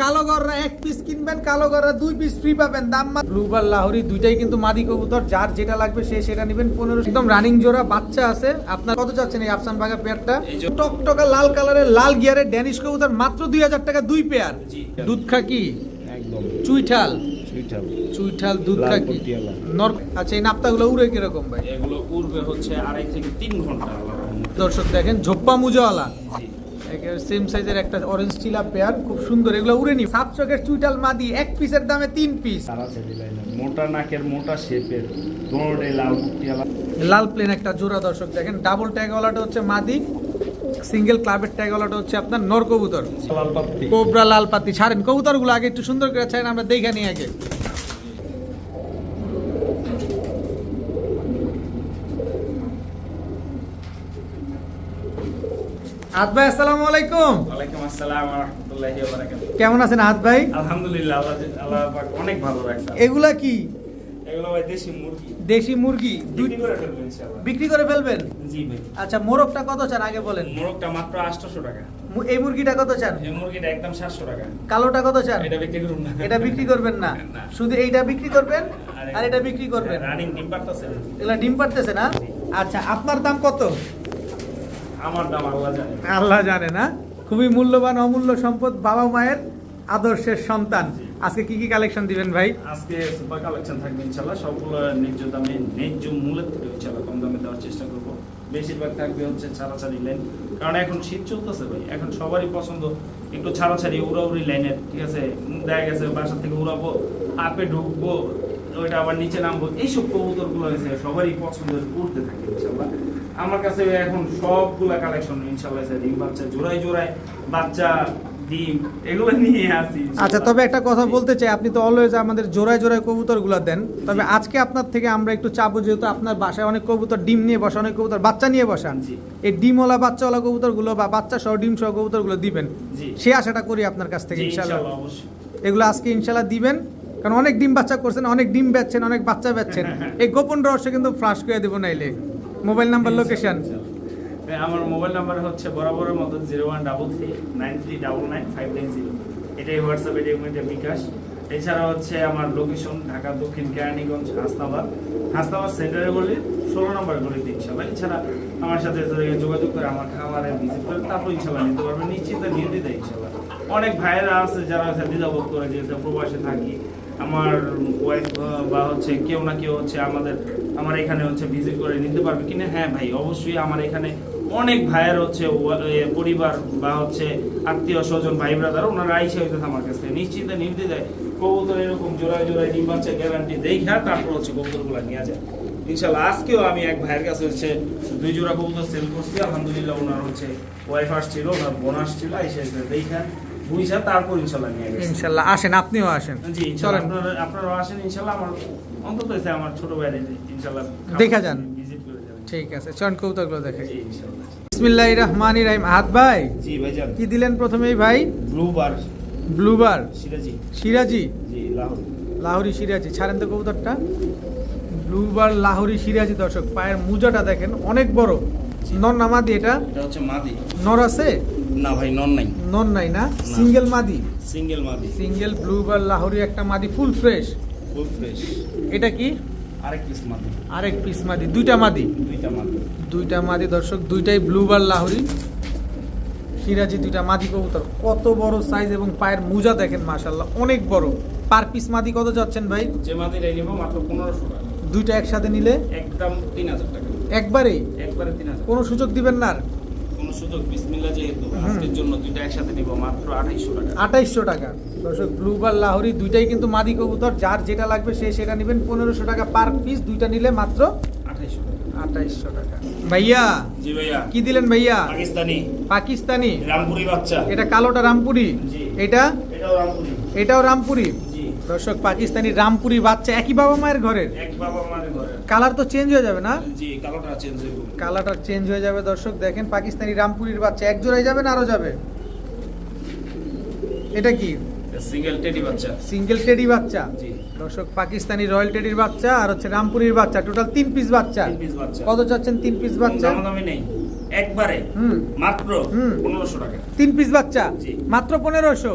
কালো গররা এক পিস কিনবেন, কালো গররা 2 পিস ফ্রি পাবেন। দাম ব্লুবার লাহোরি দুইটাই কিন্তু মাদি কবুতর, যার যেটা লাগবে সে সেটা নেবেন। 15 একদম রানিং জোড়া বাচ্চা আছে। আপনার কত চাচ্ছেন এই আফসান বাগা পেয়ারটা? টকটকা লাল কালারের লাল গিয়ারের ড্যানিশ কবুতর মাত্র 2000 টাকা 2 পেয়ার। দুধ খাকি একদম চুইঠাল চুইঠাল দুধ খাকি নর। আচ্ছা এই নাপ্তাগুলো উড়ে কিরকম ভাই? এগুলো উড়বে হচ্ছে 2.5 থেকে 3 ঘন্টা। দর্শক দেখেন ঝোপ্পা মুজাওয়ালা সেম সাইজের একটা অরেঞ্জ চিলা পেয়ার, খুব সুন্দর। এগুলো উড়েনি। 7 চকের চুইটাল মাদি, এক পিসের দামে 3 পিস। মোটা নাকের মোটা শেপের দোড়ে লাল কুটিয়ালা লাল প্লেন একটা জোড়া। দর্শক দেখেন ডাবল ট্যাগওয়ালাটা হচ্ছে মাদি, সিঙ্গেল ক্লাবের ট্যাগওয়ালাটা হচ্ছে আপনার নর কবুতর। লাল পাত্তি কোবরা লাল পাতি। ছাড়েন কবুতরগুলো আগে একটু সুন্দর করে ছাড়েন, আমরা দেখে নিই আগে। আহাদ ভাই আসসালামু আলাইকুম। ওয়ালাইকুম আসসালাম ওয়া রাহমাতুল্লাহি ওয়া বারাকাতুহু। কেমন আছেন আহাদ ভাই? আলহামদুলিল্লাহ, আল্লাহ পাক অনেক ভালো রাখছে। এগুলা কি? এগুলো ভাই দেশি মুরগি। দেশি মুরগি বিক্রি করে ফেলবেন ইনশাআল্লাহ। বিক্রি করে ফেলবেন? জি ভাই। আচ্ছা মোরগটা কত চান আগে বলেন? মোরগটা মাত্র 800 টাকা। এই মুরগিটা কত চান? এই মুরগিটা একদম 700 টাকা। কালোটা কত চান? এটা বিক্রি করুন না। এটা বিক্রি করবেন না? না। শুধু এইটা বিক্রি করবেন আর এটা বিক্রি করবেন? রানিং ডিম পারতেছে। এগুলা ডিম পারতেছে না? আচ্ছা আপনার দাম কত? আমার দাম আল্লাহ জানে। আল্লাহ জানে না? খুবই মূল্যবান অমূল্য সম্পদ, বাবা মায়ের আদর্শের সন্তান। আজকে কি কি কালেকশন দিবেন ভাই? আজকে সুপার কালেকশন থাকবে ইনশাআল্লাহ। সবগুলো ন্যায্য দামে, ন্যায্য মূল্যের থেকে ইনশাআল্লাহ কম দামে দেওয়ার চেষ্টা করব। বেশিরভাগ থাকবে হচ্ছে ছাড়াছাড়ি লাইন, কারণ এখন শীত চলতেছে ভাই। এখন সবারই পছন্দ একটু ছাড়াছাড়ি উড়াউড়ি লাইনের। ঠিক আছে, দেখা গেছে বাসা থেকে উড়াবো, আপে ঢুকবো, ওইটা আবার নিচে নামবো, এইসব কবুতরগুলো হয়েছে সবারই পছন্দের উঠতে থাকে ইনশাআল্লাহ। আমার কাছে এখন সবগুলা কালেকশন ইনশাআল্লাহ আছে। ডিম বাচ্চা জোড়ায় জোড়ায় বাচ্চা ডিম এগুলো নিয়ে আসি। আচ্ছা তবে একটা কথা বলতে চাই, আপনি তো অলওয়েজ আমাদের জোড়ায় জোড়ায় কবুতরগুলো দেন, তবে আজকে আপনার থেকে আমরা একটু চাবো, যেহেতু আপনার বাসায় অনেক কবুতর ডিম নিয়ে বসা, অনেক কবুতর বাচ্চা নিয়ে বসান, এই ডিমওয়ালা বাচ্চাওয়ালা কবুতরগুলো বা বাচ্চা সহ ডিম সহ কবুতরগুলো দিবেন, সেই আশাটা করি আপনার কাছ থেকে ইনশাআল্লাহ। এগুলো আজকে ইনশাআল্লাহ দিবেন, কারণ অনেক ডিম বাচ্চা করছেন, অনেক ডিম বেচছেন, অনেক বাচ্চা বেচছেন। এই গোপন রহস্য কিন্তু ফ্লাশ করে দেবো নাইলে। Mobile number, location? আমার মোবাইল নাম্বার হচ্ছে বরাবরের মতো 013393999590। এটাই হোয়াটসঅ্যাপ, এটাই বিকাশ। এছাড়া হচ্ছে আমার লোকেশন ঢাকা দক্ষিণ কেরানীগঞ্জ হাসনাবাদ সেন্টারে বলি 16 নম্বর গলিতে ইনশাআল্লাহ। এছাড়া আমার সাথে যোগাযোগ করে আমার খামারে ভিজিট করে তারপর ইনশাআল্লাহ নিতে পারবেন নিশ্চিন্তে নির্দ্বিধায় ইনশাআল্লাহ। অনেক ভাইয়েরা আছে যারা দ্বিধাবোধ করে যেহেতু প্রবাসে থাকি, আমার ওয়াইফ বা হচ্ছে কেউ না কেউ হচ্ছে আমার এখানে হচ্ছে ভিজিট করে নিতে পারবে কিনা। হ্যাঁ ভাই, অবশ্যই আমার এখানে অনেক ভাইয়ের হচ্ছে পরিবার বা হচ্ছে আত্মীয় স্বজন ভাই ব্রাদার, ওনারা আইসা হইতে আমার কাছে নিশ্চিন্তে নির্দ্বিধায় কবুতর এরকম জোড়ায় জোড়ায় ডিম বাচ্চা গ্যারান্টি দেখা তারপর হচ্ছে কবুতরগুলো নিয়ে যায় ইনশাআল্লাহ। আজকেও আমি এক ভাইয়ের কাছে হচ্ছে 2 জোড়া কবুতর সেল করছি আলহামদুলিল্লাহ। ওনার হচ্ছে ওয়াইফ আসছিল, ওনার বোন আসছিল, এসে দেখা বুঝা তারপর ইনশাআল্লাহ নিয়ে গেছে ইনশাআল্লাহ। আসেন, আপনিও আসেন। জি চলেন, আপনারাও আসেন ইনশাআল্লাহ। আমার অন্তত আমার ছোট ভাইয়ের ইনশাআল্লাহ দেখা যান। ভিজিট করে যাবেন। ঠিক আছে, চলেন কবুতরগুলো দেখে। জি ইনশাআল্লাহ। বিসমিল্লাহির রহমানির রহিম। আহাদ ভাই, জি ভাইজান, কি দিলেন প্রথমেই ভাই? ব্লুবার সিরাজি, জি লাহোরি সিরাজি। ছাড়েন তো কবুতরটা। ব্লুবার লাহোরি সিরাজি। দর্শক পায়ের মুজাটা দেখেন, অনেক বড়। নর না মাদি? এটা হচ্ছে মাদি। নর আছে না ভাই, নর নাই। নর নাই না? সিঙ্গেল মাদি? সিঙ্গেল মাদি। সিঙ্গেল ব্লুবার লাহোরি একটা মাদি, ফুল ফ্রেশ। এটা কি? আরেক পিস মাদি। দুইটা মাদি। দর্শক দুইটাই ব্লুবার লাহোরি সিরাজি, দুইটা মাদি কবুতর। কত বড় সাইজ এবং পায়ের মুজা দেখেন মাশাআল্লাহ, অনেক বড়। পার পিস মাদি কত যাচ্ছেন ভাই? যে মাদিটাই নিব মাত্র 1500 টাকা। দুইটা একসাথে নিলে একদম 3000 টাকা। একবারে 3000। কোনো সুযোগ দিবেন না? কোনো সুযোগ বিসমিল্লাহ, যেহেতু আজকের জন্য দুইটা একসাথে নিব মাত্র 2800 টাকা। 2800 টাকা। দর্শক ব্লুবার লাহোরি দুইটাই কিন্তু মাদি কবুতর, যার যেটা লাগবে সে সেটা নেবেন। 1500 টাকা পার পিস, দুইটা নিলে মাত্র 2800 টাকা। ভাইয়া, জি ভাইয়া, কি দিলেন ভাইয়া? পাকিস্তানি রামপুরি বাচ্চা। এটা কালোটা রামপুরি, এটাও রামপুরি। দর্শক পাকিস্তানি রামপুরি বাচ্চা, একই বাবা মায়ের ঘরের। কালার তো চেঞ্জ হয়ে যাবে না? জি, কালারটা চেঞ্জ হয়ে যাবে। দর্শক দেখেন, পাকিস্তানি রামপুরির বাচ্চা। এক জোড়াই যাবে না আরো যাবে? এটা কি? সিঙ্গেল টেডি বাচ্চা। দর্শক পাকিস্তানি রয়্যাল টেডির বাচ্চা আর হচ্ছে রামপুরির বাচ্চা, টোটাল 3 পিস বাচ্চা। কত চাচ্ছেন 3 পিস বাচ্চা? একবারে মাত্র 1500 টাকা। 3 পিস বাচ্চা মাত্র 1500।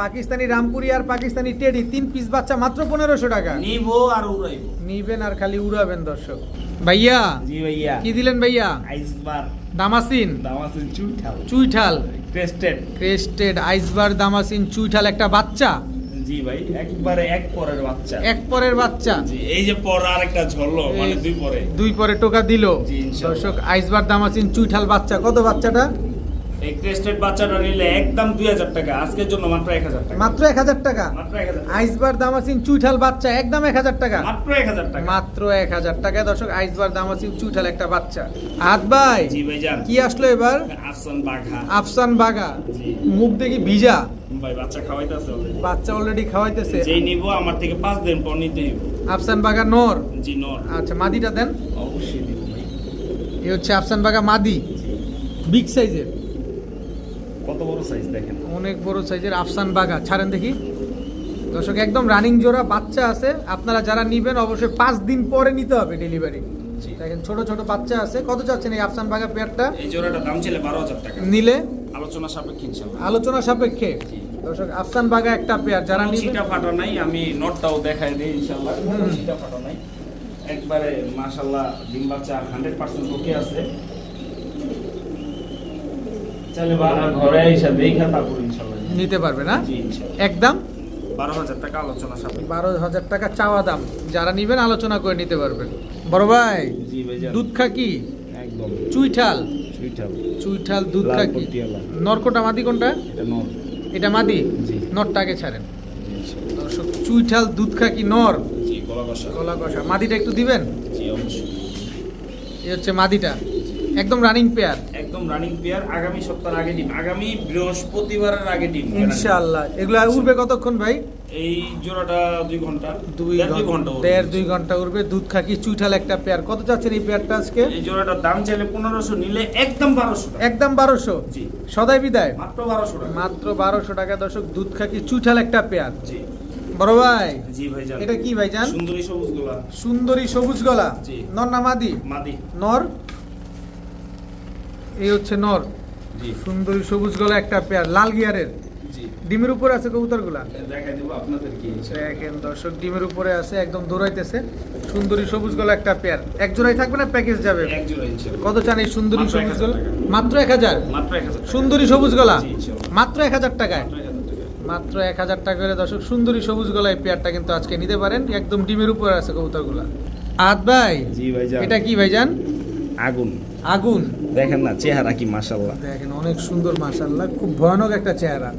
পাকিস্তানি রামপুরি আর পাকিস্তানি টেডি 3 পিস বাচ্চা মাত্র 1500 টাকা। নিবো আর উড়াইবো। নিবেন আর খালি উড়াবেন দর্শক। ভাইয়া জি ভাইয়া। কি দিলেন ভাইয়া? আইসবার দামাসিন চুইঠাল। চুইঠাল ক্রেস্টেড। ক্রেস্টেড আইসবার দামাসিন চুইঠাল একটা বাচ্চা। জি ভাই, একবারে এক পরের বাচ্চা। এক পরের বাচ্চা। জি, এই যে পর আরেকটা ঝরলো, মানে দুই পরে। দুই পরে টোকা দিল। জি, ইনশাআল্লাহ। দর্শক আইসবার দামাসিন চুইঠাল বাচ্চা। কত বাচ্চাটা? এই ক্রেস্টেড বাচ্চাটা নিলে একদম 2000 টাকা, আজকের জন্য মাত্র 1000 টাকা। মাত্র 1000 টাকা। মাত্র 1000 টাকা। আইসবার দামাসিন চুইঠাল বাচ্চা একদম 1000 টাকা। মাত্র 1000 টাকা। মাত্র 1000 টাকায় দর্শক আইসবার দামাসিন চুইঠাল একটা বাচ্চা। হাত ভাই জি ভাই জান। কি আসলো এবার? আফসান বাঘা। আফসান বাগা। জি মুখ দেখি ভিজা। ভাই, বাচ্চা খাওয়াইতেছে already। বাচ্চা অলরেডি খাওয়াইতেছে। যেই নিব আমার থেকে 5 দিন পর নিতে হইব। আফসান বাগা নর। জি নর। আচ্ছা মাদিটা দেন। অবশ্যই দিব ভাই। এই হচ্ছে আফসান বাগা মাদি, জি। বিগ সাইজের, কত বড় সাইজ দেখেন। অনেক বড় সাইজের আফসান বাগা। ছাড়েন দেখি দর্শক, একদম রানিং জোড়া বাচ্চা আছে। আপনারা যারা নিবেন অবশ্যই 5 দিন পরে নিতে হবে ডেলিভারি। জি। দেখেন ছোট ছোট বাচ্চা আছে। কত চাচ্ছেন এই আফসান বাগা পেয়ারটা? এই জোড়াটার দাম ছিল 12000 টাকা। নিলে আলোচনা সাপেক্ষে ইনশাআল্লাহ। আলোচনা সাপেক্ষে। জি। দর্শক আফসান বাগা একটা পেয়ার যারা কোনো নিবেন। ছিটা ফাটা নাই, আমি নটটাও দেখাই দিই ইনশাআল্লাহ। কোনো ছিটা ফাটা নাই, একবারে মাশাআল্লাহ ডিম বাচ্চা 100% ওকে আছে। চলে বাবা ঘরে এসে দেখা তারপর ইনশাআল্লাহ নিতে পারবে না? জি ইনশাআল্লাহ। একদম 12000 টাকা আলোচনা সাপেক্ষে। 12000 টাকা চাওয়া দাম। যারা নিবেন আলোচনা করে নিতে পারবেন। বড় ভাই জি ভাই জান। দুধ খাকি একদম চুইঠাল। সুইটাল। চুইঠাল দুধ লাল খাকি। পটিয়ালা। নরকোটা মাদি কোনটা? এটা নর। এটা মাদি। জি। নরটা আগে ছাড়েন জি ইনশাআল্লাহ। দর্শক। চুইঠাল দুধ খাকি নর, জি গলা কষা। গলা কষা। মাদিটা একটু দিবেন। জি অবশ্যই। এই হচ্ছে মাদিটা, একদম রানিং পেয়ার একদম রানিং পেয়ার। আগামী সপ্তাহের আগে ডিম, আগামী বৃহস্পতিবারের আগে ডিম। ইনশাআল্লাহ। এগুলো আর উড়বে কতক্ষণ ভাই? এই জোড়াটা 2 ঘন্টা। 2 ঘন্টা উড়বে। 1.5-2 ঘন্টা উড়বে। দুধ খাকি চুইঠাল একটা পেয়ার। কত চাচ্ছেন এই পেয়ারটা আজকে? এই জোড়াটার দাম চাইলে 1500, নিলে একদম 1200 টাকা। একদম 1200। জি সদাই বিদায়। মাত্র 1200 টাকা। মাত্র 1200 টাকা দর্শক। দুধ খাকি চুইঠাল একটা পেয়ার। জি বড় ভাই জি ভাই জান। এটা কি ভাই জান? সুন্দরী সবুজ গোলা। সুন্দরী সবুজ গলা। জি। নর না মাদি? মাদি। নর। এই হচ্ছে নর। জি সুন্দরী সবুজ গলা একটা পেয়ার, লাল গিয়ারের। জি ডিমের উপরে আছে কবুতরগুলা। দেখাই দেব আপনাদের কি দেখেন দর্শক, ডিমের উপরে আছে, একদম দৌড়াইতেছে। সুন্দরী সবুজ গলা একটা পেয়ার। এক জোড়াই থাকবে না প্যাকেজ যাবে? এক জোড়া ইনশাআল্লাহ। কত চান এই সুন্দরী মাত্র সবুজ 1000 গলা? টাকা। মাত্র 1000। মাত্র 1000 টাকা। সুন্দরী সবুজ গলা জি, ইনশাআল্লাহ। মাত্র 1000 টাকায়। মাত্র 1000 টাকা। মাত্র 1000 টাকা করে দর্শক সুন্দরী সবুজ গলা এই পেয়ারটা কিন্তু আজকে নিতে পারেন। একদম ডিমের উপরে আছে কবুতরগুলা। আদ ভাই জি ভাই জান। এটা কি ভাইজান? আগুন। আগুন। দেখেন না চেহারা কি মাশাআল্লাহ। দেখেন অনেক সুন্দর মাশাআল্লাহ, খুব ভয়ানক একটা চেহারা।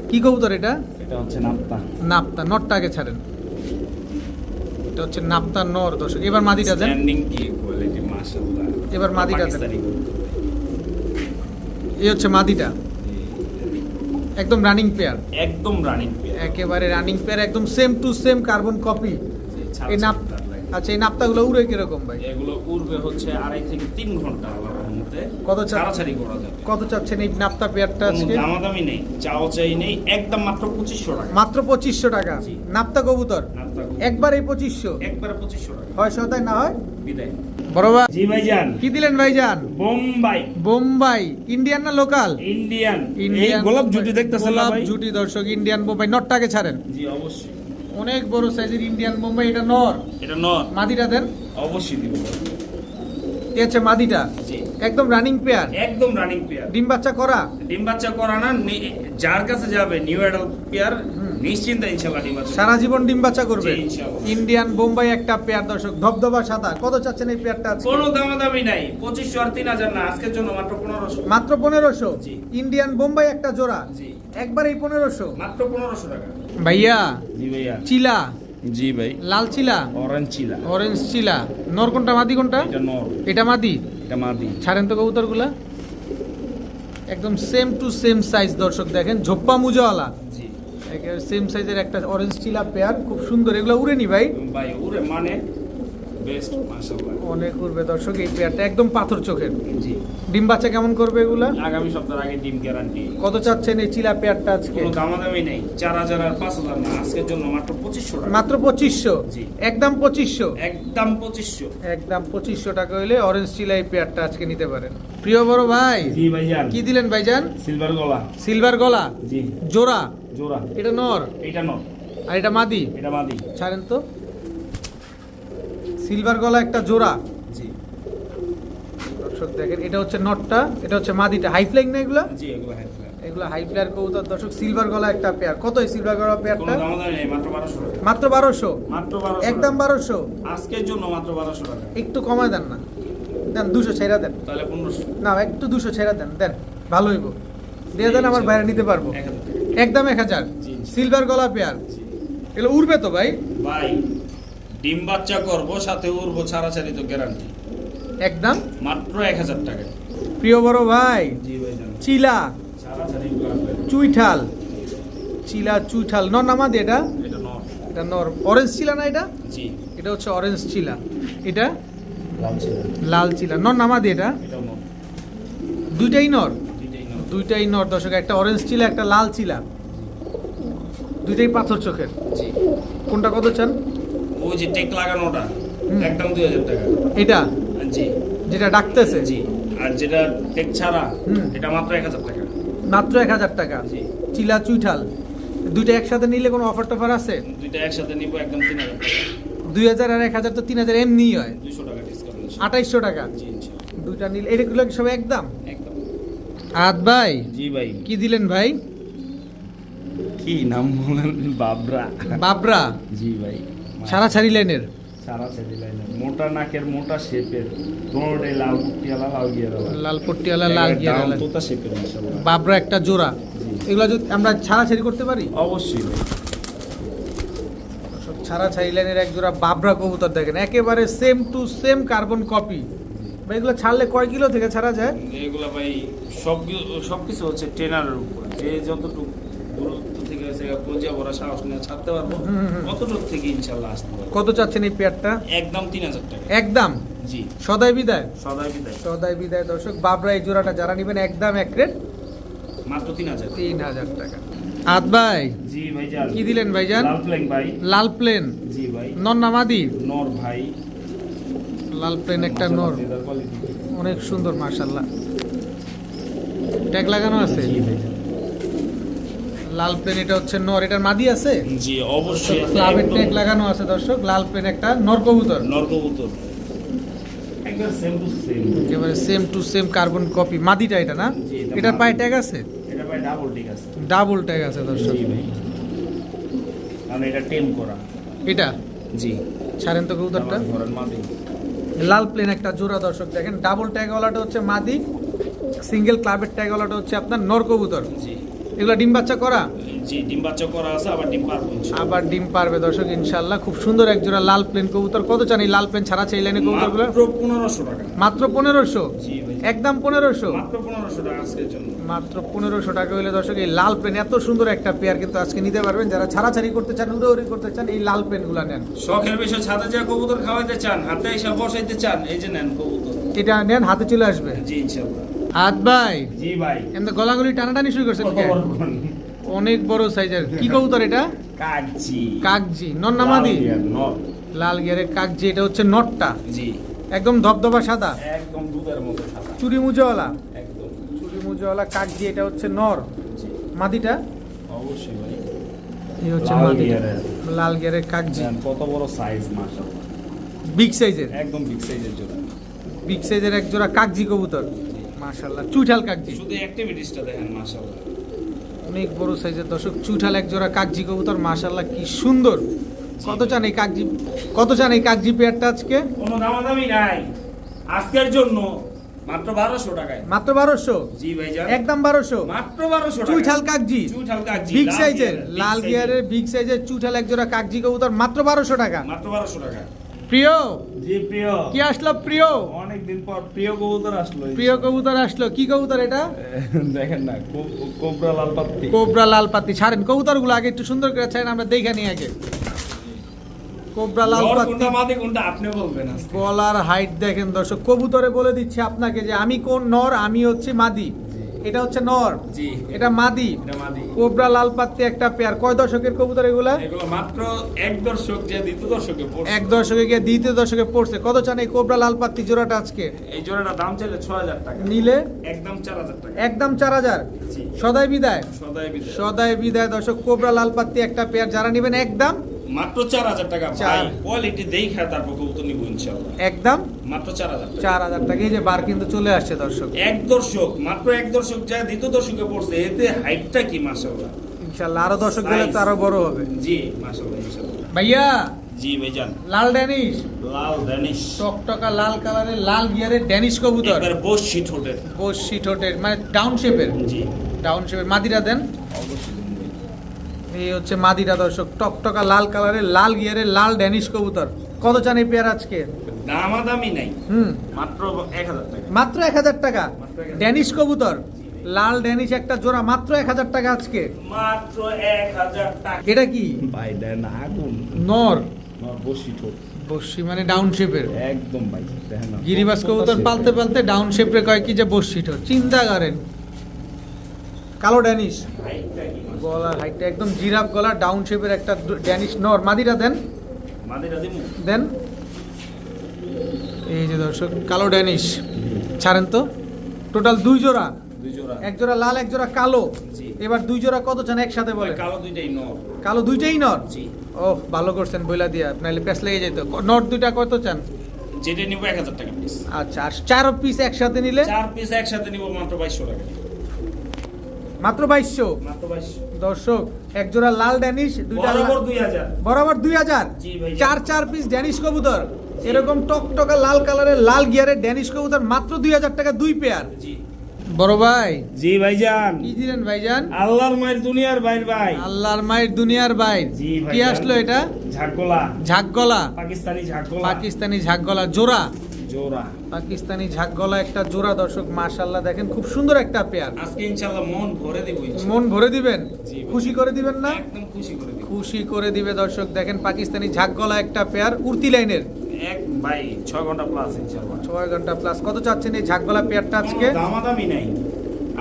কি কবুতর এটা? এটা হচ্ছে নাপ্তা। নাপ্তা। নরটা আগে ছাড়েন। এটা হচ্ছে নাপ্তা নর দর্শক। এবার মাদিটা দেন। স্ট্যান্ডিং কি কোয়ালিটি মাশাআল্লাহ। এবার মাদিটা দেন। পাকিস্তানি গরু। এই হচ্ছে মাদিটা, একদম রানিং পেয়ার। একদম রানিং পেয়ার। একেবারে রানিং পেয়ার, একদম same to same carbon copy. এই নাপ আচ্ছা এই নাপ্তাগুলো উড়ে কিরকম ভাই? এগুলো উড়বে হচ্ছে 2.5 থেকে 3 ঘন্টা আল্লাহর রহমতে। কত ছাড়াছাড়ি করা যাবে। কত চাচ্ছেন এই নাপ্তা পেয়ারটা কোনো আজকে? দামাদামি নেই, চাও চাই নেই, একদম মাত্র 2500 টাকা। মাত্র 2500 টাকা। জি। নাপ্তা কবুতর নাপ্তা গরু। একবার এই 2500। একবারে 2500 টাকা। হয় সদাই না হয় বিদায়। বড় ভাই জি ভাইজান। কি দিলেন ভাইজান? বোম্বাই। বোম্বাই ইন্ডিয়ান না লোকাল? ইন্ডিয়ান। এই ইন্ডিয়ান গোলাপ জুটি দেখতেছেন না গোলাপ ভাই? জুটি দর্শক। ইন্ডিয়ান বোম্বাই। নরটাকে ছাড়েন। জি অবশ্যই। অনেক বড় সাইজের ইন্ডিয়ান বোম্বাই। এটা নর। এটা নর। মাদিটা দেন। অবশ্যই দিব। এই হচ্ছে মাদিটা, জি একদম রানিং পেয়ার। একদম রানিং পেয়ার। ডিম বাচ্চা করা। ডিম বাচ্চা করা না, যার কাছে যাবে নিউ অ্যাডাল্ট পেয়ার নিশ্চিন্তে ইনশাআল্লাহ ডিম বাচ্চা সারা জীবন ডিম বাচ্চা করবে। জি, ইনশাআল্লাহ। ইন্ডিয়ান বোম্বাই একটা পেয়ার দর্শক, ধবধবা সাদা। কত চাচ্ছেন এই পেয়ারটা আজকে? কোনো দামাদামি নাই, 2500 আর 3000 না, আজকের জন্য মাত্র 1500। মাত্র 1500। জি। ইন্ডিয়ান বোম্বাই একটা জোড়া, জি একবার এই 1500। মাত্র 1500 টাকা। ভাইয়া জি ভাইয়া। চিলা, জি ভাই। লাল চিলা, অরেঞ্জ চিলা। অরেঞ্জ চিলা। নর কোনটা মাদি কোনটা? এটা নর। এটা মাদি। এটা মাদি। ছাড়েন তো কবুতরগুলা, একদম সেম টু সেম সাইজ দর্শক। দেখেন ঝোপ্পা মুজাওয়ালা, জি সেম সাইজের একটা অরেঞ্জ চিলা পেয়ার, খুব সুন্দর। এগুলো উড়ে নি ভাই? ভাই ওরে মানে বেস্ট মাশাআল্লাহ। অনেক উড়বে দর্শক, এই পেয়ারটা একদম পাথর চোখের। জি, ডিম বাচ্চা কেমন করবে এগুলা? আগামী সপ্তাহের আগে ডিম গ্যারান্টি। কত চাচ্ছেন এই চিলা পেয়ারটা আজকে? কোনো দামাদামি নেই, 4000 আর 5000 না, আজকের জন্য মাত্র 2500 টাকা। মাত্র 2500? জি। একদম 2500? একদম 2500। একদম 2500 টাকা হইলে অরেঞ্জ চিলা এই পেয়ারটা আজকে নিতে পারেন। প্রিয় বড় ভাই, জি ভাইজান। কি দিলেন ভাইজান? সিলভার গলা। সিলভার গলা জি, জোড়া? জোড়া। এটা নর এটা নর, আর এটা মাদি? এটা মাদি। ছাড়েন তো। সিলভার গলা একটা জোড়া। জি, দর্শক দেখেন, এটা হচ্ছে নটটা, এটা হচ্ছে মাদিটা। হাই ফ্লাইং না এগুলা? জি, এগুলো হাই ফ্লাইং। এগুলো হাই ফ্লায়ার কবুতর দর্শক। সিলভার গলা একটা পেয়ার। কত এই সিলভার গলা কোনো পেয়ারটা? দামাদামি নেই, মাত্র 1200 টাকা। মাত্র 1200? মাত্র 1200 একদম টাকা। 1200? আজকের জন্য মাত্র 1200 টাকা। একটু কমায় দেন না, দেন 200 ছেড়া দেন। তাহলে 1500। না, একটু 200 ছেড়া দেন, দেন ভালো হইব। দিয়ে দেন, আমার বাইরে নিতে পারবো। 1000 টাকা। একদম 1000? জি। সিলভার গলা পেয়ার। জি। এগুলো উড়বে তো ভাই? ভাই, ডিম বাচ্চা করবো, সাথে উড়বো, ছাড়াছাড়ি তো গ্যারান্টি। একদম মাত্র 1000 টাকা। প্রিয় বড় ভাই, জি ভাইজান। চিলা ছাড়াছাড়ি গ্যারান্টি। চুইঠাল, চিলা চুইঠাল নর নামাদি? এটা এটা নর। এটা নর। অরেঞ্জ চিলা না এটা? জি, এটা হচ্ছে অরেঞ্জ চিলা, এটা লাল ছিল। লাল চিলা। নর নামাদি এটা? এটাও নর। দুইটাই নর? দুইটাই নর। দুইটাই নর দর্শক। একটা অরেঞ্জ চিলা, একটা লাল চিলা, দুইটাই পাথর চোখের। জি। কোনটা কত চান? ওই যে টেক লাগানোটা হুম। একদম 2000 টাকা। এটা জি, যেটা ডাকতেছে? জি। আর যেটা টেক ছাড়া, হুম। এটা মাত্র 1000 টাকা। মাত্র 1000 টাকা? জি। চিলা চুইঠাল দুইটা একসাথে নিলে কোনো অফার টফার আছে? দুইটা একসাথে নিব একদম 3000 টাকা। 2000 আর 1000 তো 3000 এমনি হয়। 200 টাকা ডিসকাউন্ট। 2800 টাকা জি, ইনশাআল্লাহ। দুইটা নিলে। এগুলো কি সব একদম? একদম। আদ ভাই, জি ভাই। কি দিলেন ভাই? কি নাম বলেন? বাবরা। বাবরা? জি ভাই। ছাড়াছাড়ি লাইনের? ছাড়াছাড়ি লাইনের, মোটা নাকের, মোটা শেপের, কোনটাই লাল পুটিয়ালা, লাল গিয়ারালা। লাল পট্টিওয়ালা, লাল গিয়ারালা, তোতা শেপের ইনশাআল্লাহ। বাবরা একটা জোড়া। এগুলো যদি আমরা ছাড়াছাড়ি করতে পারি? অবশ্যই ভাই। ছাড়াছাড়ি লাইনের এক জোড়া বাবরা কবুতর দেখেন, একেবারে same to same carbon copy. ভাই এগুলো ছাড়লে কয় কিলো থেকে ছাড়া যায়? এগুলা ভাই সবকিছু হচ্ছে ট্রেনারের উপর, যে যতটুকু দূরত্ব থেকে পর্যায়ে ভরা সাহস নিয়ে ছাড়তে পারবো, কতটুকু থেকে ইনশাল্লাহ আসতে পারবো। কত চাচ্ছেন এই পেয়ারটা? একদম 3000 টাকা। একদম? জি, সদাই বিদায়? সদাই বিদায়। সদাই বিদায় দর্শক। বাবরা এই জোড়াটা যারা নেবেন একদম এক রেট, মাত্র 3000। 3000 টাকা। আদ ভাই, জি ভাইজান। কি দিলেন ভাইজান? লাল প্লেন ভাই। লাল প্লেন জি ভাই। নর নামাদি? নর ভাই। লাল প্লেন একটা নর, মাশাআল্লাহ, কোয়ালিটি। অনেক সুন্দর মাশাআল্লাহ। ট্যাগ লাগানো আছে? জি ভাইজান। লাল প্লেন, এটা হচ্ছে নর। এটার মাদি আছে? জি, অবশ্যই আছে। ক্লাবের একদম ট্যাগ লাগানো আছে দর্শক। লাল প্লেন একটা নর কবুতর, নর কবুতর। একবার সেম টু সেম। একেবারে same to same carbon copy. মাদিটা এটা না? জি, এটা এটার মাদি। পায়ে ট্যাগ আছে? এটা ভাই ডাবল ঠিক আছে। ডাবল ট্যাগ আছে দর্শক। জি ভাই। কারণ এটা টেম করা। এটা জি। ছাড়েন তো কবুতরটা। আমার ঘরের মাটি। লাল প্লেন একটা জোড়া দর্শক দেখেন। ডাবল ট্যাগওয়ালাটা হচ্ছে মাদি, সিঙ্গেল ক্লাবের ট্যাগওয়ালাটা হচ্ছে আপনার নর কবুতর। জি। এগুলা ডিম বাচ্চা করা? জি, ডিম বাচ্চা করা আছে, আবার ডিম পারবো ইনশাআল্লাহ। আবার ডিম পারবে দর্শক ইনশাআল্লাহ। খুব সুন্দর এক জোড়া লাল প্লেন কবুতর। কত চান এই লাল প্লেন ছাড়া চাইলেন কবুতরগুলো? মাত্র 1500 টাকা। মাত্র 1500? জি ভাই। একদম 1500? মাত্র 1500 টাকা আজকের জন্য। মাত্র 1500 টাকা হলে দর্শক এই লাল পেন, এত সুন্দর একটা পেয়ার কিন্তু আজকে নিতে পারবেন। যারা ছাড়াছাড়ি করতে চান, উড়াউড়ি করতে চান, এই লাল পেনগুলো নেন। শখের বিষয়, ছাদে যা কবুতর খাওয়াইতে চান, হাতে এসে বসাইতে চান, এই যে নেন কবুতর। এটা নেন, হাতে চলে আসবে। জি ইনশাআল্লাহ। আদ ভাই, জি ভাই। এমনি গলাগলি টানাটানি শুরু করছেন কত কে? বড় কোন? অনেক বড় সাইজের। কি কবুতর এটা? কাগজি। কাকজি নর নামাদি? লাল গিয়ার নর। লাল গিয়ারের কাকজি। এটা হচ্ছে নটটা, জি। একদম ধবধবা সাদা, একদম দুধের মতো সাদা। চুরি মুজোওয়ালা। একদম। চুরি মুজোওয়ালা কাকজি। এটা হচ্ছে নর। জি। মাদিটা? অবশ্যই ভাই। এই হচ্ছে লাল মাদিটা, গিয়ারের। লাল গিয়ারের কাকজি। দেন কত বড় সাইজ, মাশাআল্লাহ। বিগ সাইজের, একদম বিগ সাইজের জোড়া। বিগ সাইজের এক জোড়া কাকজি কবুতর মাশাআল্লাহ। চুইঠাল কাকজি, শুধু অ্যাক্টিভিটিসটা দেখেন, মাশাআল্লাহ। অনেক বড় সাইজের দর্শক। চুইঠাল এক জোড়া কাকজি কবুতর মাশাআল্লাহ, কি সুন্দর। কত চান এই কাকজি? কত চান এই কাকজি পেয়ারটা আজকে? কোনো দামাদামি নাই আজকের জন্য, মাত্র 1200 টাকায়। মাত্র 1200? জি ভাইজান। একদম 1200? মাত্র 1200 টাকা। চুইঠাল কাকজি, চুইঠাল কাগজি, বিগ লাল সাইজের, গিয়ারের, লাল big size গিয়ারের বিগ সাইজের চুইঠাল এক জোড়া কাকজি কবুতর মাত্র 1200 টাকা। মাত্র 1200 টাকা। প্রিয়, জি প্রিয়। কি আসলো প্রিয়? অনেকদিন পর প্রিয় কবুতর আসলো। প্রিয় কবুতর আসলো। কি কবুতর এটা? দেখেন না, কোবরা লাল পাত্তি। কোবরা লাল পাতি। ছাড়েন কবুতরগুলো আগে একটু সুন্দর করে ছাড়েন, আমরা দেখে নিই আগে। কোবরা লাল নর পাত্তি কোনটা মাদি কোনটা আপনি বলবেন আজকে। গলার হাইট দেখেন দর্শক, কবুতরে বলে দিচ্ছে আপনাকে যে আমি কোন নর, আমি হচ্ছে মাদি। এটা হচ্ছে নর, জি এটা মাদি। এটা মাদি। কোবরা লাল পাত্তি একটা পেয়ার। কয় দশকের কবুতর এগুলা? এগুলো মাত্র এক দর্শক যে দ্বিতীয় দর্শকে পড়ছে। এক দশকে গিয়ে দ্বিতীয় দশকে পড়ছে। কত চান এই কোবরা লাল পাত্তি জোড়াটা আজকে? এই জোড়াটা দাম চাইলে 6000 টাকা, নিলে একদম 4000 টাকা। একদম 4000। জি সদাই বিদায়, সদাই বিদায়। সদাই বিদায় দর্শক। কোবরা লাল পাত্তি একটা পেয়ার যারা নেবেন একদম মাত্র 4000 টাকা ভাই। 4 কোয়ালিটি দেখে তারপর কবুতর নিব ইনশাআল্লাহ। একদম মাত্র 4000 টাকা। 4000 টাকা। এই যে বার কিন্তু চলে আসছে দর্শক। এক দর্শক, মাত্র এক দর্শক যা দ্বিতীয় দর্শকে পড়ছে, এতে হাইটটা কি মাশাআল্লাহ। ইনশাআল্লাহ আরো দর্শক গেলে তো আরো বড় হবে। জি মাশাআল্লাহ ইনশাআল্লাহ। ভাইয়া জি ভাইজান, লাল ড্যানিশ, লাল ড্যানিশ, টকটকা লাল কালারের লাল গিয়ারের ড্যানিশ কবুতর, একবার বসি ঠোঁটের। বসি ঠোঁটের, মানে ডাউন শেপের। জি ডাউন শেপের মাদিরা দেন। অবশ্যই দেন ভাই। এই হচ্ছে মাদিরা দর্শক, টকটকা লাল কালারের লাল গিয়ারের লাল ড্যানিশ কবুতর। কত চান এই পেয়ার আজকে? দামাদামি নাই, হুম, মাত্র 1000 টাকা। মাত্র 1000 টাকা। মাত্র 1000 ড্যানিশ কবুতর লাল ড্যানিশ একটা জোড়া মাত্র 1000 টাকা আজকে। মাত্র 1000 টাকা। এটা কি? ভাই দেন আগুন। নর বসি ঠোঁট বসি, মানে ডাউন শেপের একদম ভাই দেখেন না। গিরিবাস কবুতর পালতে পালতে ডাউন শেপে কয় কি যে বসি ঠোঁট, চিন্তা করেন। কালো ড্যানিশ, হাইটটা কি মাশাআল্লাহ। গলার হাইটটা একদম জিরাফ গলা, ডাউন শেপের একটা ড্যানিশ নর। মাদিরা দেন, মাদিরা দিমু। দেন। এই যে দর্শক কালো ড্যানিশ ছাড়েন তো। টোটাল 2 জোড়া, দুই জোড়া। এক জোড়া লাল এক জোড়া কালো। জি। এবার 2 জোড়া কত চান একসাথে বলে? কালো দুইটাই নর। কালো দুইটাই নর। জি ও ভালো করছেন বইলা দিয়া, নাহলে প্যাস লেগে যেত। নর দুইটা কত চান? যেটা নিব 1000 টাকা পিস। আচ্ছা, আর 4 পিস একসাথে নিলে 4 পিস একসাথে নিব মাত্র 2200 টাকা। মাত্র 2200। মাত্র 2200। দর্শক এক জোড়া লাল ড্যানিশ, দুইটা বরাবর 2000। বরাবর 2000। জি ভাই। 4 পিস ড্যানিশ কবুতর, এরকম টকটকা লাল কালারের লাল গিয়ারের ড্যানিশ কবুতর মাত্র 2000 টাকা 2 পেয়ার। জি বড় ভাই জি ভাইজান, কি দিলেন ভাইজান? আল্লাহর মায়ের দুনিয়ার বাইর ভাই। আল্লাহর মায়ের দুনিয়ার বাইর। জি ভাইজান। কি আসলো এটা? ঝাকগলা, ঝাকগলা, পাকিস্তানি ঝাকগলা। পাকিস্তানি ঝাকগলা জোড়া। জোড়া পাকিস্তানি ঝাকগলা একটা জোড়া দর্শক, মাশাআল্লাহ দেখেন খুব সুন্দর একটা পেয়ার। আজকে ইনশাআল্লাহ মন ভরে দেব ইনশাআল্লাহ। মন ভরে দিবেন, জি ভাই। খুশি করে দিবেন না? একদম খুশি করে দেব। খুশি করে দিবে দর্শক। দেখেন পাকিস্তানি ঝাকগলা একটা পেয়ার, উর্তি লাইনের, এক ভাই 6 ঘন্টা প্লাস ইনশাআল্লাহ। 6 ঘন্টা প্লাস। কত চাচ্ছেন এই ঝাকগলা পেয়ারটা আজকে? কোনো দামাদামি নাই,